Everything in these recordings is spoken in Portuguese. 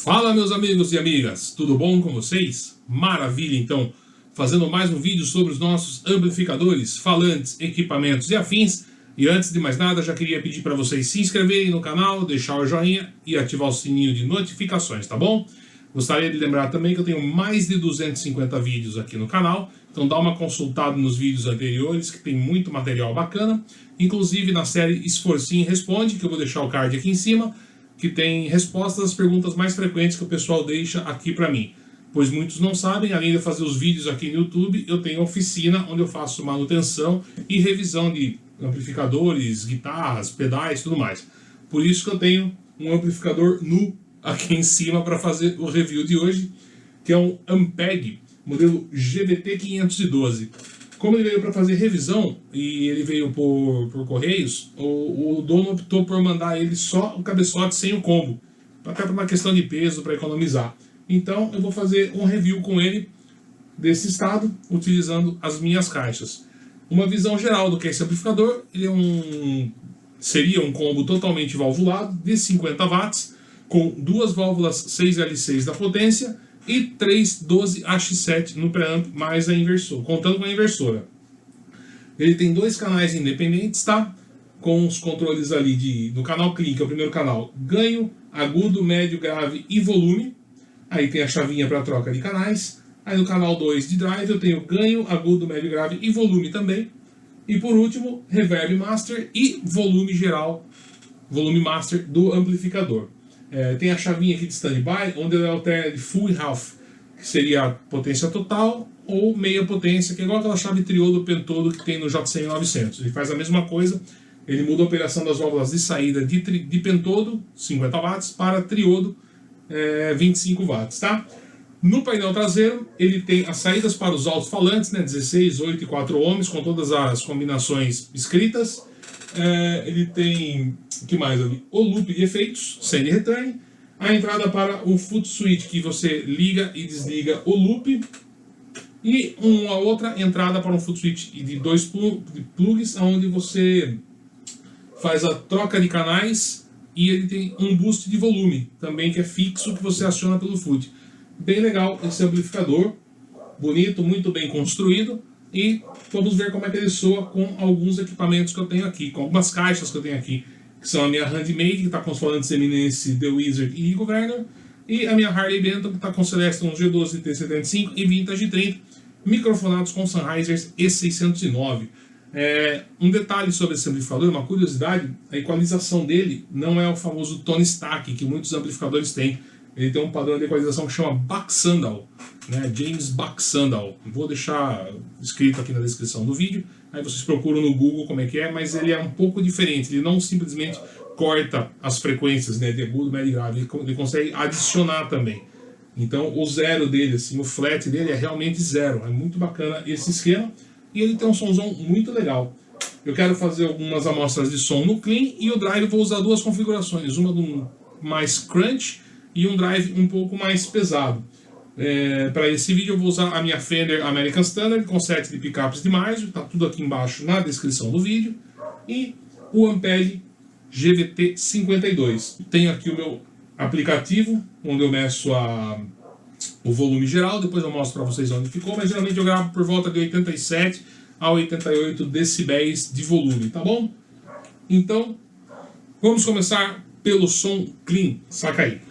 Fala, meus amigos e amigas, tudo bom com vocês? Maravilha, então, fazendo mais um vídeo sobre os nossos amplificadores, falantes, equipamentos e afins. E antes de mais nada, já queria pedir para vocês se inscreverem no canal, deixar o joinha e ativar o sininho de notificações, tá bom? Gostaria de lembrar também que eu tenho mais de 250 vídeos aqui no canal, então dá uma consultada nos vídeos anteriores que tem muito material bacana, inclusive na série Esforcinho Responde, que eu vou deixar o card aqui em cima, que tem respostas às perguntas mais frequentes que o pessoal deixa aqui para mim. Pois muitos não sabem, além de fazer os vídeos aqui no YouTube, eu tenho oficina onde eu faço manutenção e revisão de amplificadores, guitarras, pedais e tudo mais. Por isso que eu tenho um amplificador nu aqui em cima para fazer o review de hoje, que é um Ampeg, modelo GBT512. Como ele veio para fazer revisão e ele veio por correios, o dono optou por mandar ele só o cabeçote sem o combo, até por uma questão de peso, para economizar. Então eu vou fazer um review com ele desse estado, utilizando as minhas caixas. Uma visão geral do que é esse amplificador: ele seria um combo totalmente valvulado de 50 watts, com duas válvulas 6L6 da potência e 3 12AX7 no preamp, mais a inversora, contando com a inversora. Ele tem dois canais independentes, tá? Com os controles ali do canal clean, que é o primeiro canal, ganho, agudo, médio, grave e volume. Aí tem a chavinha para troca de canais. Aí no canal 2 de drive eu tenho ganho, agudo, médio, grave e volume também. E por último, reverb master e volume geral, volume master do amplificador. Tem a chavinha aqui de standby, onde ele altera de full e half, que seria a potência total, ou meia potência, que é igual aquela chave triodo pentodo que tem no JCM900. Ele faz a mesma coisa, ele muda a operação das válvulas de saída de pentodo, 50 watts, para triodo, 25 watts, tá? No painel traseiro, ele tem as saídas para os alto-falantes, né, 16, 8 e 4 ohms, com todas as combinações escritas. Ele tem, o que mais ali? O loop de efeitos, send return, a entrada para o foot switch, que você liga e desliga o loop, e uma outra entrada para um foot switch de dois plugs, onde você faz a troca de canais, e ele tem um boost de volume também, que é fixo, que você aciona pelo foot. Bem legal esse amplificador, bonito, muito bem construído. E vamos ver como é que ele soa com alguns equipamentos que eu tenho aqui, com algumas caixas que eu tenho aqui, que são a minha Handmade, que está com os falantes Eminence, The Wizard e Eagle Werner, e a minha Harley Benton, que está com Celestron G12 T75 e Vintage 30, microfonados com Sennheiser E609. Um detalhe sobre esse amplificador, uma curiosidade: a equalização dele não é o famoso tone stack que muitos amplificadores têm. Ele tem um padrão de equalização que chama Baxandall, né? James Baxandall. Vou deixar escrito aqui na descrição do vídeo, aí vocês procuram no Google como é que é, mas ele é um pouco diferente. Ele não simplesmente corta as frequências, né, de agudo, médio e grave, ele consegue adicionar também. Então o zero dele, assim, o flat dele é realmente zero. É muito bacana esse esquema, e ele tem um somzão muito legal. Eu quero fazer algumas amostras de som no clean, e o drive eu vou usar duas configurações, uma do mais crunch e um drive um pouco mais pesado. Para esse vídeo eu vou usar a minha Fender American Standard com set de picapes de Maisio, está tudo aqui embaixo na descrição do vídeo, e o Ampeg GBT52. Tenho aqui o meu aplicativo, onde eu meço o volume geral, depois eu mostro para vocês onde ficou, mas geralmente eu gravo por volta de 87 a 88 decibéis de volume, tá bom? Então, vamos começar pelo som clean, saca aí.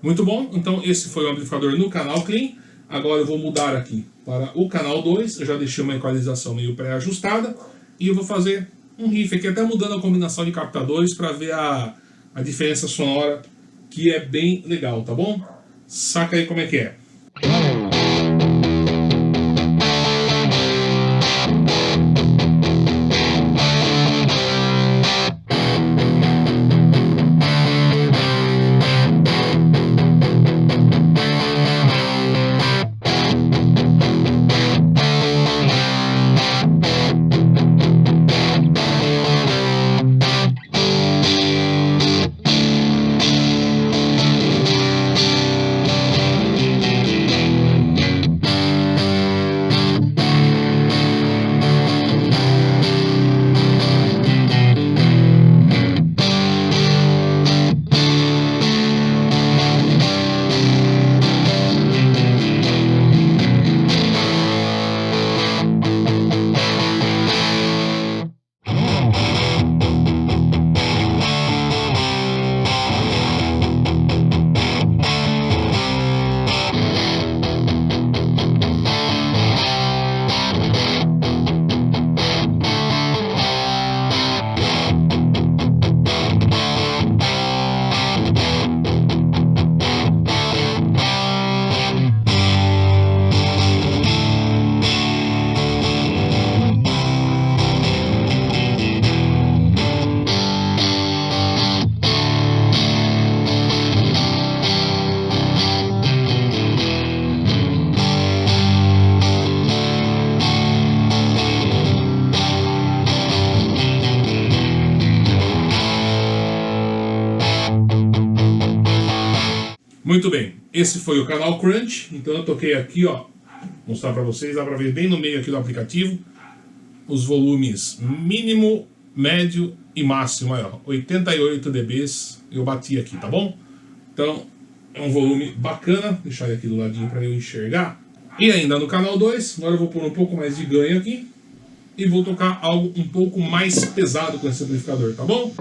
Muito bom, então esse foi o amplificador no canal Clean. Agora eu vou mudar aqui para o canal 2, eu já deixei uma equalização meio pré-ajustada. E eu vou fazer um riff aqui, até mudando a combinação de captadores para ver a diferença sonora, que é bem legal, tá bom? Saca aí como é que é. Muito bem, esse foi o canal Crunch, então eu toquei aqui, ó, mostrar para vocês, dá para ver bem no meio aqui do aplicativo, os volumes mínimo, médio e máximo, aí, ó, 88 dBs eu bati aqui, tá bom? Então, é um volume bacana, deixar ele aqui do ladinho para eu enxergar. E ainda no canal 2, agora eu vou pôr um pouco mais de ganho aqui, e vou tocar algo um pouco mais pesado com esse amplificador, tá bom?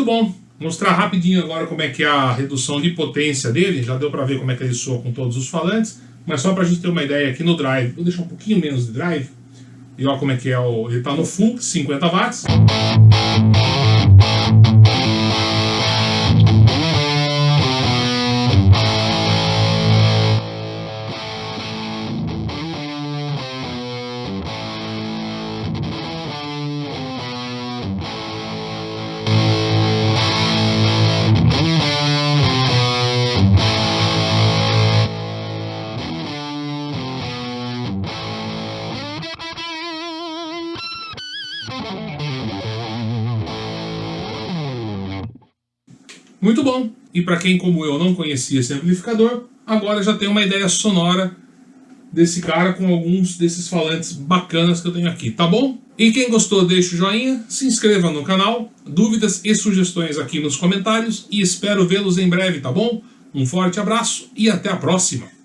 Muito bom. Mostrar rapidinho agora como é que é a redução de potência dele. Já deu para ver como é que ele soa com todos os falantes. Mas só para a gente ter uma ideia aqui no drive. Vou deixar um pouquinho menos de drive. E olha como é que é ele está no full, 50 watts. Muito bom! E para quem como eu não conhecia esse amplificador, agora já tem uma ideia sonora desse cara com alguns desses falantes bacanas que eu tenho aqui, tá bom? E quem gostou, deixa o joinha, se inscreva no canal, dúvidas e sugestões aqui nos comentários e espero vê-los em breve, tá bom? Um forte abraço e até a próxima!